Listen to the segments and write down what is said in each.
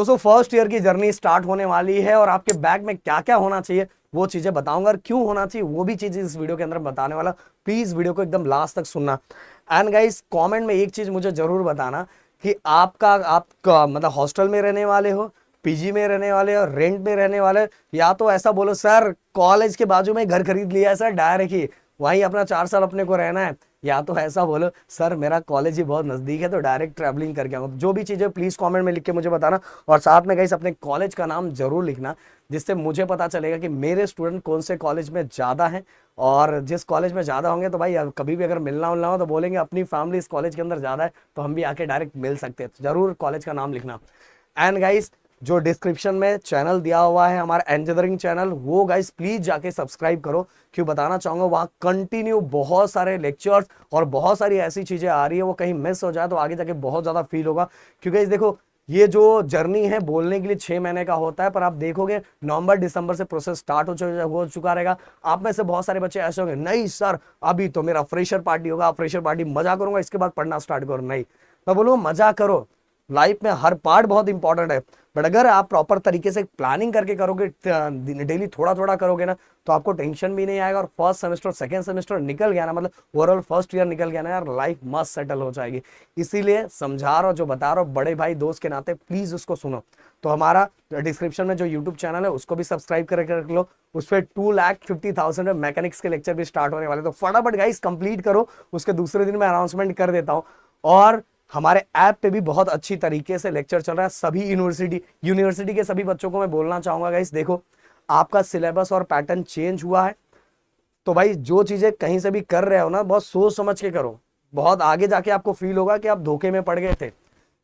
दोस्तों first year की journey start होने वाली है और आपके बैग में क्या क्या होना चाहिए वो चीजें बताऊंगा और क्यों होना चाहिए वो भी चीजें इस वीडियो के अंदर बताने वाला। प्लीज वीडियो को एकदम लास्ट तक सुनना। एंड गाइस कमेंट में एक चीज मुझे जरूर बताना कि आपका मतलब हॉस्टल में रहने वाले हो, पीजी में रहने वाले हो, रेंट में रहने वाले हो, या तो ऐसा बोलो सर कॉलेज के बाजू में घर खरीद लिया है सर डायरेक्ट ही वहीं अपना 4 साल अपने को रहना है, या तो ऐसा बोलो सर मेरा कॉलेज ही बहुत नजदीक है तो डायरेक्ट ट्रैवलिंग करके आऊंगा। जो भी चीजें प्लीज कमेंट में लिख के मुझे बताना और साथ में गाइस अपने कॉलेज का नाम जरूर लिखना जिससे मुझे पता चलेगा कि मेरे स्टूडेंट कौन से कॉलेज में ज्यादा हैं। और जिस कॉलेज में ज्यादा होंगे तो भाई कभी भी अगर मिलना उलना हो तो बोलेंगे अपनी फैमिली इस कॉलेज के अंदर ज्यादा है तो हम भी आके डायरेक्ट मिल सकते हैं। तो जरूर कॉलेज का नाम लिखना। एंड गाइस जो डिस्क्रिप्शन में चैनल दिया हुआ है हमारा इंजीनियरिंग चैनल, वो गाइस प्लीज जाके सब्सक्राइब करो। क्यों बताना चाहूंगा वहां कंटिन्यू बहुत सारे लेक्चर्स और बहुत सारी ऐसी चीजें आ रही है, वो कहीं मिस हो जाए तो आगे जाके बहुत ज्यादा फील होगा। क्योंकि देखो ये जो जर्नी है बोलने के लिए 6 महीने का होता है, पर आप देखोगे नवंबर दिसंबर से प्रोसेस स्टार्ट हो चुका रहेगा। आप में से बहुत सारे बच्चे ऐसे होंगे नहीं सर अभी तो मेरा फ्रेशर पार्टी होगा, फ्रेशर पार्टी मजा करूंगा इसके बाद पढ़ना स्टार्ट करो। नहीं, मैं बोलूंगा मजा करो, लाइफ में हर पार्ट बहुत इंपॉर्टेंट है, बट अगर आप प्रॉपर तरीके से प्लानिंग करके करोगे, डेली थोड़ा थोड़ा करोगे ना, तो आपको टेंशन भी नहीं आएगा। और फर्स्ट सेमेस्टर सेकंड सेमेस्टर निकल गया ना, मतलब ओवरऑल फर्स्ट ईयर निकल गया ना यार, लाइफ मस्त सेटल हो जाएगी। इसीलिए समझा रहा हूं, जो बता रहा हूं बड़े भाई दोस्त के नाते प्लीज उसको सुनो। तो हमारा डिस्क्रिप्शन में जो यूट्यूब चैनल है उसको भी सब्सक्राइब करके रख लो। उस पर 2,50,000 में मैकेनिक्स के लेक्चर भी स्टार्ट होने वाले, तो फटाफट गाइस कंप्लीट करो, उसके दूसरे दिन मैं अनाउंसमेंट कर देता हूँ। और हमारे ऐप पे भी बहुत अच्छी तरीके से लेक्चर चल रहा है। सभी यूनिवर्सिटी के सभी बच्चों को मैं बोलना चाहूंगा गाइस, देखो आपका सिलेबस और पैटर्न चेंज हुआ है तो भाई जो चीजें कहीं से भी कर रहे हो ना बहुत सोच समझ के करो, बहुत आगे जाके आपको फील होगा कि आप धोखे में पड़ गए थे।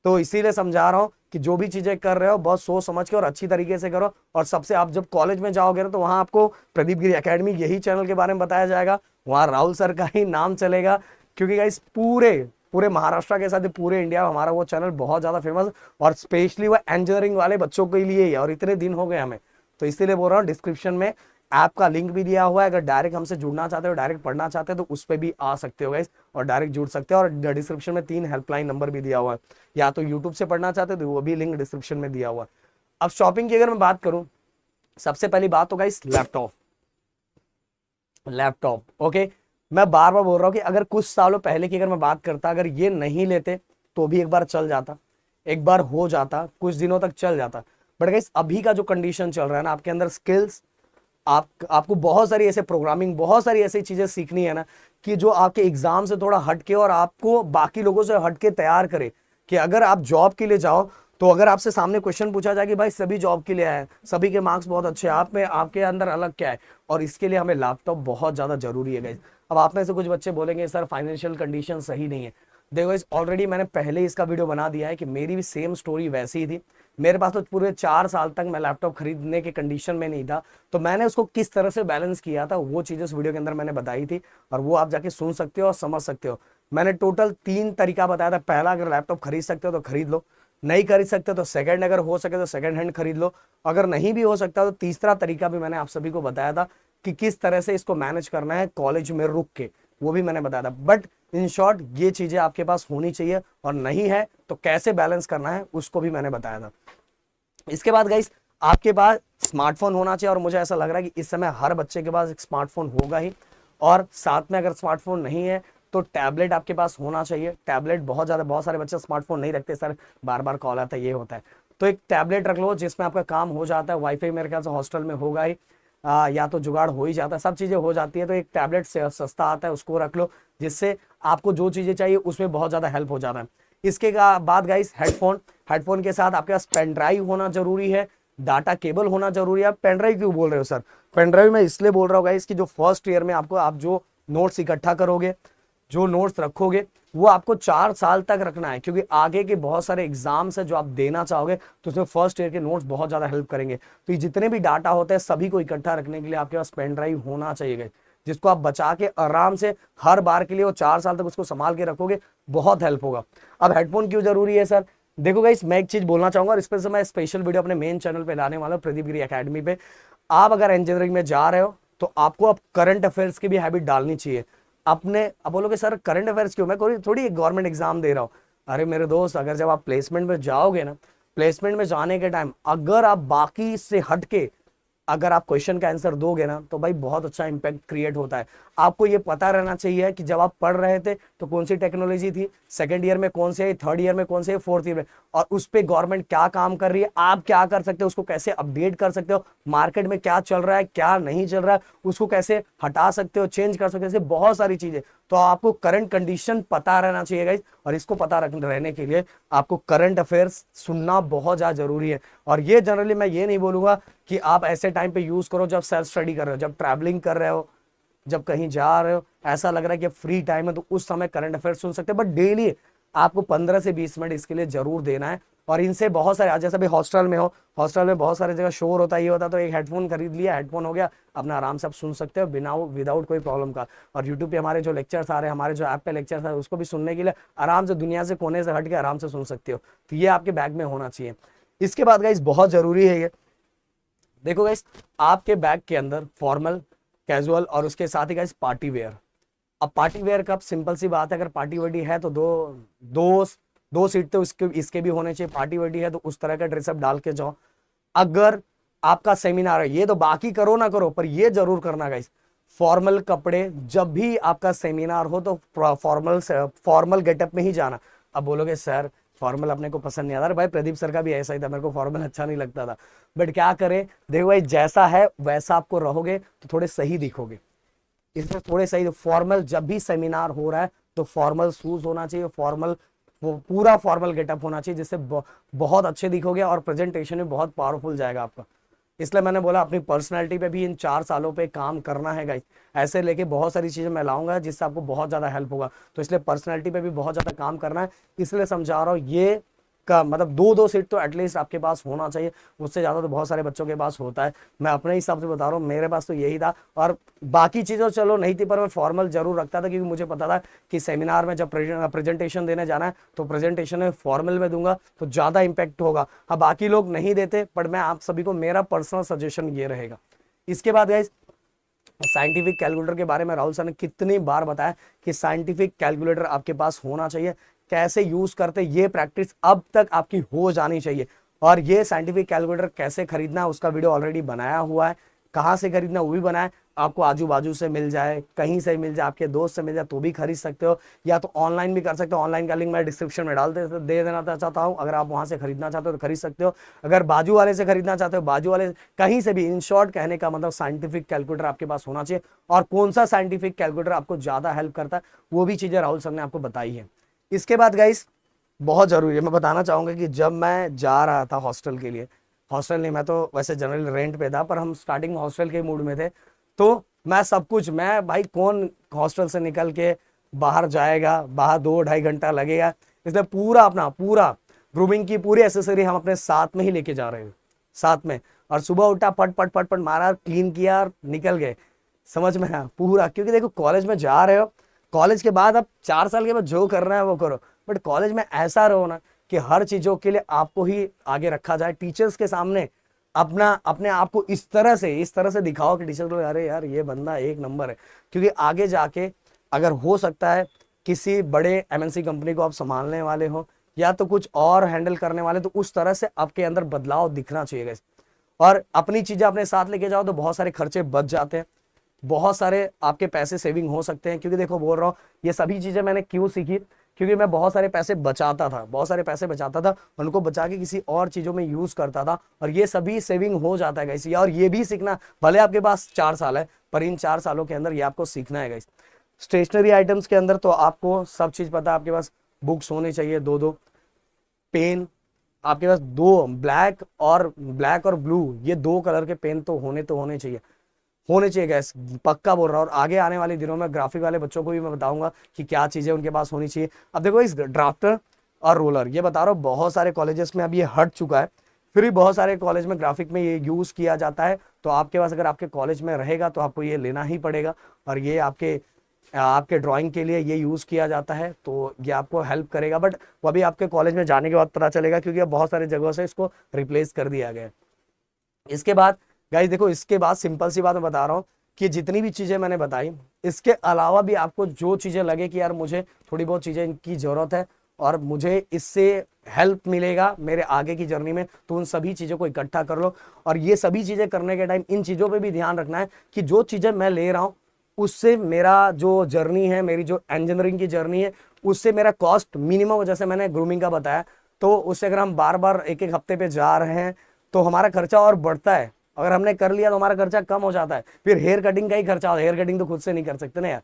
तो इसीलिए समझा रहा हूं कि जो भी चीजें कर रहे हो बहुत सोच समझ के और अच्छी तरीके से करो। और सबसे आप जब कॉलेज में जाओगे ना तो वहां आपको प्रदीप गिरी एकेडमी यही चैनल के बारे में बताया जाएगा, वहां राहुल सर का ही नाम चलेगा। क्योंकि गाइस पूरे पूरे महाराष्ट्र के साथ पूरे इंडिया में हमारा वो चैनल बहुत ज्यादा फेमस, और स्पेशली वो इंजीनियरिंग वाले बच्चों के लिए ही है, और इतने दिन हो गए हमें। तो इसीलिए बोल रहा हूँ डिस्क्रिप्शन में ऐप का लिंक भी दिया हुआ है, अगर डायरेक्ट हमसे जुड़ना चाहते हो, डायरेक्ट पढ़ना चाहते हो तो उस पर भी आ सकते हो गाइस और डायरेक्ट जुड़ सकते हो। और डिस्क्रिप्शन में 3 हेल्पलाइन नंबर भी दिया हुआ है, या तो यूट्यूब से पढ़ना चाहते हो तो वो भी लिंक डिस्क्रिप्शन में दिया हुआ है। अब शॉपिंग की अगर मैं बात करूं, सबसे पहली बात तो गाइस लैपटॉप ओके। मैं बार बार बोल रहा हूँ कि अगर कुछ सालों पहले की अगर मैं बात करता, अगर ये नहीं लेते तो भी एक बार चल जाता, एक बार हो जाता, कुछ दिनों तक चल जाता। बट गाइस अभी का जो कंडीशन चल रहा है ना, आपके अंदर स्किल्स, आपको बहुत सारी ऐसे प्रोग्रामिंग, बहुत सारी ऐसी चीजें सीखनी है ना कि जो आपके एग्जाम से थोड़ा हटके और आपको बाकी लोगों से हटके तैयार करे। कि अगर आप जॉब के लिए जाओ तो अगर आपसे सामने क्वेश्चन पूछा जाए कि भाई सभी जॉब के लिए आए, सभी के मार्क्स बहुत अच्छे हैं, आप में आपके अंदर अलग क्या है, और इसके लिए हमें लैपटॉप बहुत ज्यादा जरूरी है गाइस। अब आप में से कुछ बच्चे बोलेंगे सर फाइनेंशियल कंडीशन सही नहीं है। देखो इस ऑलरेडी मैंने पहले इसका वीडियो बना दिया है कि मेरी भी सेम स्टोरी वैसी ही थी। मेरे पास तो पूरे 4 साल तक मैं लैपटॉप खरीदने के कंडीशन में नहीं था, तो मैंने उसको किस तरह से बैलेंस किया था वो चीजें इस वीडियो के अंदर मैंने बताई थी, और वो आप जाके सुन सकते हो और समझ सकते हो। मैंने टोटल 3 तरीका बताया था। पहला, अगर लैपटॉप खरीद सकते हो तो खरीद लो, नहीं खरीद सकते तो सेकंड, अगर हो सके तो सेकंड हैंड खरीद लो, अगर नहीं भी हो सकता तो तीसरा तरीका भी मैंने आप सभी को बताया था कि किस तरह से इसको मैनेज करना है कॉलेज में रुक के, वो भी मैंने बताया था। बट इन शॉर्ट ये चीजें आपके पास होनी चाहिए, और नहीं है तो कैसे बैलेंस करना है उसको भी मैंने बताया था। इसके बाद गाइस आपके पास स्मार्टफोन होना चाहिए, और मुझे ऐसा लग रहा है कि इस समय हर बच्चे के पास एक स्मार्टफोन होगा ही। और साथ में अगर स्मार्टफोन नहीं है तो टैबलेट आपके पास होना चाहिए। टैबलेट बहुत सारे बच्चे स्मार्टफोन नहीं रखते, सर बार बार कॉल आता है ये होता है, तो एक टैबलेट रख लो जिसमें आपका काम हो जाता है। वाईफाई मेरे ख्याल से हॉस्टल में होगा ही, या तो जुगाड़ हो ही जाता है, सब चीजें हो जाती है। तो एक टैबलेट से सस्ता आता है उसको रख लो, जिससे आपको जो चीजें चाहिए उसमें बहुत ज्यादा हेल्प हो जाता है। इसके बाद गाइस हेडफोन के साथ आपके पास पेन ड्राइव होना जरूरी है, डाटा केबल होना जरूरी है। आप पेन ड्राइव क्यों बोल रहे हो सर? पेन ड्राइव में इसलिए बोल रहा हूँ गाइस कि जो फर्स्ट ईयर में आप जो नोट्स इकट्ठा करोगे, जो नोट्स रखोगे, वो आपको 4 साल तक रखना है। क्योंकि आगे के बहुत सारे एग्जाम्स है जो आप देना चाहोगे, तो उसमें फर्स्ट ईयर के नोट्स बहुत ज्यादा हेल्प करेंगे। तो ये जितने भी डाटा होते हैं सभी को इकट्ठा रखने के लिए आपके पास पेन ड्राइव होना चाहिए, जिसको आप बचा के आराम से हर बार के लिए वो 4 साल तक उसको संभाल के रखोगे, बहुत हेल्प होगा। अब हेडफोन क्यों जरूरी है सर? देखो गाइस मैं एक चीज बोलना चाहूंगा, और इस पर से मैं स्पेशल वीडियो अपने मेन चैनल पे लाने वाला हूं, प्रदीप गिरी एकेडमी पे। आप अगर इंजीनियरिंग में जा रहे हो तो आपको अब करंट अफेयर्स की भी हैबिट डालनी चाहिए अपने। अब बोलोगे सर करंट अफेयर्स क्यों, मैं कोई थोड़ी गवर्नमेंट एग्जाम दे रहा हूँ। अरे मेरे दोस्त, अगर जब आप प्लेसमेंट में जाओगे ना प्लेसमेंट में जाने के टाइम अगर आप बाकी से हट के अगर आप क्वेश्चन का आंसर दोगे ना तो भाई बहुत अच्छा इंपैक्ट क्रिएट होता है। आपको ये पता रहना चाहिए कि जब आप पढ़ रहे थे तो कौन सी टेक्नोलॉजी थी, सेकंड ईयर में कौन से, थर्ड ईयर में कौन से, फोर्थ ईयर में, और उस पे गवर्नमेंट क्या काम कर रही है, आप क्या कर सकते हो, उसको कैसे अपडेट कर सकते हो, मार्केट में क्या चल रहा है क्या नहीं चल रहा है, उसको कैसे हटा सकते हो, चेंज कर सकते हो, ऐसे बहुत सारी चीजें। तो आपको करंट कंडीशन पता रहना चाहिए गाइस, और इसको पता रहने के लिए आपको करंट अफेयर्स सुनना बहुत ज्यादा जरूरी है। और ये जनरली मैं ये नहीं बोलूंगा कि आप ऐसे टाइम पे यूज करो जब सेल्फ स्टडी कर रहे हो, जब ट्रैवलिंग कर रहे हो, जब कहीं जा रहे हो, ऐसा लग रहा है कि फ्री टाइम है तो उस समय करंट अफेयर्स सुन सकते हैं, बट डेली आपको 15 से 20 मिनट इसके लिए जरूर देना है। और इनसे बहुत सारे, जैसे भी हॉस्टल में हो, हॉस्टल में बहुत सारे जगह शोर होता है, ये होता है, तो एक हेडफोन खरीद लिया, हेडफोन हो गया, अपना आराम से आप सुन सकते हो बिना विदाउट कोई प्रॉब्लम का। और यूट्यूब पे हमारे जो लेक्चर्स आ रहे हैं, हमारे जो ऐप पे लेक्चर्स आ रहे हैं, उसको भी सुनने के लिए आराम से दुनिया से कोने से हट के आराम से सुन सकते हो। तो ये आपके बैग में होना चाहिए। इसके बाद गाइस बहुत जरूरी है ये, देखो गाइस आपके बैग के अंदर फॉर्मल, कैजुअल और उसके साथ ही गाइस पार्टी वेयर। अब पार्टी वेयर का सिंपल सी बात है, अगर पार्टी वर्टी है तो दो सीट तो इसके भी होने चाहिए। पार्टी वर्टी है तो उस तरह का ड्रेसअप डाल के जाओ। अगर आपका सेमिनार है, ये तो बाकी करो ना करो, पर ये जरूर करना गाइस, फॉर्मल कपड़े, जब भी आपका सेमिनार हो तो फॉर्मल गेटअप में ही जाना। अब बोलोगे सर फॉर्मल अपने को पसंद नहीं आता, भाई प्रदीप सर का भी ऐसा ही था, मेरे को फॉर्मल अच्छा नहीं लगता था, बट क्या करें, देखो भाई जैसा है वैसा आपको रहोगे तो थोड़े सही दिखोगे, इसमें थोड़े सही। फॉर्मल जब भी सेमिनार हो रहा है तो फॉर्मल शूज होना चाहिए, फॉर्मल, वो पूरा फॉर्मल गेटअप होना चाहिए, जिससे बहुत अच्छे दिखोगे और प्रेजेंटेशन में बहुत पावरफुल जाएगा आपका। इसलिए मैंने बोला अपनी पर्सनैलिटी पे भी इन 4 सालों पे काम करना है गाइस। ऐसे लेके बहुत सारी चीजें मैं लाऊंगा जिससे आपको बहुत ज्यादा हेल्प होगा, तो इसलिए पर्सनैलिटी पे भी बहुत ज्यादा काम करना है। इसलिए समझा रहा हूँ, ये का मतलब 2 सीट तो एटलीस्ट आपके पास होना चाहिए, उससे ज्यादा तो बहुत सारे बच्चों के पास होता है। मैं अपने हिसाब से बता रहा हूँ, मेरे पास तो यही था, और बाकी चीजें चलो नहीं थी, पर मैं फॉर्मल जरूर रखता था, क्योंकि मुझे पता था कि सेमिनार में जब प्रेजेंटेशन देने जाना है तो प्रेजेंटेशन में फॉर्मल में दूंगा तो ज्यादा इंपैक्ट होगा। हाँ बाकी लोग नहीं देते, बट मैं आप सभी को मेरा पर्सनल सजेशन ये रहेगा। इसके बाद गाइस साइंटिफिक कैलकुलेटर के बारे में राहुल सर ने कितनी बार बताया कि साइंटिफिक कैलकुलेटर आपके पास होना चाहिए, कैसे यूज करते ये प्रैक्टिस अब तक आपकी हो जानी चाहिए। और ये साइंटिफिक कैलकुलेटर कैसे खरीदना है उसका वीडियो ऑलरेडी बनाया हुआ है, कहाँ से खरीदना वो भी बनाया, आपको आजू बाजू से मिल जाए, कहीं से मिल जाए, आपके दोस्त से मिल जाए तो भी खरीद सकते हो, या तो ऑनलाइन भी कर सकते हो। ऑनलाइन का लिंक मैं डिस्क्रिप्शन में दे देना चाहता हूँ, अगर आप वहां से खरीदना चाहते हो तो खरीद सकते हो। अगर बाजू वाले से खरीदना चाहते हो, बाजू वाले कहीं से भी, इन शॉर्ट कहने का मतलब साइंटिफिक कैलकुलेटर आपके पास होना चाहिए। और कौन सा साइंटिफिक कैलकुलेटर आपको ज्यादा हेल्प करता है वो भी चीजें राहुल सर ने आपको बताई है। इसके बाद गाइस बहुत जरूरी है, मैं बताना चाहूंगा कि जब मैं जा रहा था हॉस्टल के लिए, हॉस्टल नहीं, मैं तो वैसे जनरल रेंट पे था, पर हम स्टार्टिंग में हॉस्टल के मूड में थे, तो मैं सब कुछ, मैं भाई कौन हॉस्टल से निकल के बाहर जाएगा, बाहर 2-2.5 घंटा लगेगा, इसलिए पूरा ग्रूमिंग की पूरी एसेसरी हम अपने साथ में ही लेके जा रहे हैं, साथ में। और सुबह उठा, पट पट पट पट मारा, क्लीन किया और निकल गए, समझ में आया पूरा। क्योंकि देखो कॉलेज में जा रहे हो, कॉलेज के बाद अब 4 साल के बाद जो करना है वो करो, बट कॉलेज में ऐसा रहो ना कि हर चीजों के लिए आपको ही आगे रखा जाए। टीचर्स के सामने अपने आप को इस तरह से दिखाओ कि टीचर को अरे यार ये बंदा एक नंबर है। क्योंकि आगे जाके अगर हो सकता है किसी बड़े एमएनसी कंपनी को आप संभालने वाले हो या तो कुछ और हैंडल करने वाले, तो उस तरह से आपके अंदर बदलाव दिखना चाहिए। और अपनी चीजें अपने साथ लेके जाओ तो बहुत सारे खर्चे बच जाते हैं, बहुत सारे आपके पैसे सेविंग हो सकते हैं। क्योंकि देखो बोल रहा हूँ ये सभी चीजें मैंने क्यों सीखी, क्योंकि मैं बहुत सारे पैसे बचाता था, उनको बचा के किसी और चीजों में यूज करता था, और ये सभी सेविंग हो जाता है गाइस। और ये भी सीखना, भले आपके पास 4 साल है, पर इन 4 सालों के अंदर ये आपको सीखना है गाइस। स्टेशनरी आइटम्स के अंदर तो आपको सब चीज पता है, आपके पास बुक्स होने चाहिए 2-2, पेन आपके पास 2, ब्लैक और ब्लू, ये 2 कलर के पेन तो होने चाहिए गैस, पक्का बोल रहा हूँ। और आगे आने वाले दिनों में ग्राफिक वाले बच्चों को भी मैं बताऊंगा कि क्या चीजें उनके पास होनी चाहिए। अब देखो इस ड्राफ्टर और रोलर, ये बता रहा हूँ बहुत सारे कॉलेजेस में अब ये हट चुका है, फिर भी बहुत सारे कॉलेज में ग्राफिक में ये यूज किया जाता है। तो आपके पास अगर आपके कॉलेज में रहेगा तो आपको ये लेना ही पड़ेगा, और ये आपके ड्राइंग के लिए ये यूज किया जाता है, तो ये आपको हेल्प करेगा। बट वो अभी आपके कॉलेज में जाने के बाद पता चलेगा, क्योंकि अब बहुत सारी जगहों से इसको रिप्लेस कर दिया गया है। इसके बाद गाइस देखो, इसके बाद सिंपल सी बात मैं बता रहा हूँ कि जितनी भी चीजें मैंने बताई, इसके अलावा भी आपको जो चीजें लगे कि यार मुझे थोड़ी बहुत चीजें इनकी जरूरत है, और मुझे इससे हेल्प मिलेगा मेरे आगे की जर्नी में। तो उन सभी चीज़ों को इकट्ठा कर लो, और ये सभी चीज़ें करने के टाइम इन चीज़ों पे भी ध्यान रखना है कि जो चीज़ें मैं ले रहा हूँ उससे मेरा जो जर्नी है, मेरी जो इंजीनियरिंग की जर्नी है, उससे मेरा कॉस्ट मिनिमम, जैसे मैंने ग्रूमिंग का बताया, तो उससे अगर हम बार बार एक एक हफ्ते पे जा रहे हैं तो हमारा खर्चा और बढ़ता है। अगर हमने कर लिया तो हमारा खर्चा कम हो जाता है। फिर हेयर कटिंग का ही खर्चा होता है, हेयर कटिंग तो खुद से नहीं कर सकते ना यार,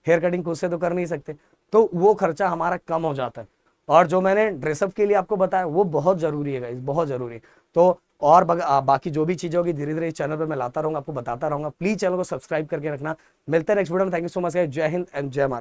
हेयर कटिंग खुद से तो कर नहीं सकते, तो वो खर्चा हमारा कम हो जाता है। और जो मैंने ड्रेसअप के लिए आपको बताया वो बहुत जरूरी है गाइस, बहुत जरूरी है। तो और बाकी जो भी चीजें होगी धीरे धीरे इस चैनल पे मैं लाता रहूंगा, आपको बताता रहूंगा। प्लीज चैनल को सब्सक्राइब करके रखना। मिलते हैं नेक्स्ट वीडियो में। Thank you so much guys. जय हिंद एंड जय महाराष्ट्र।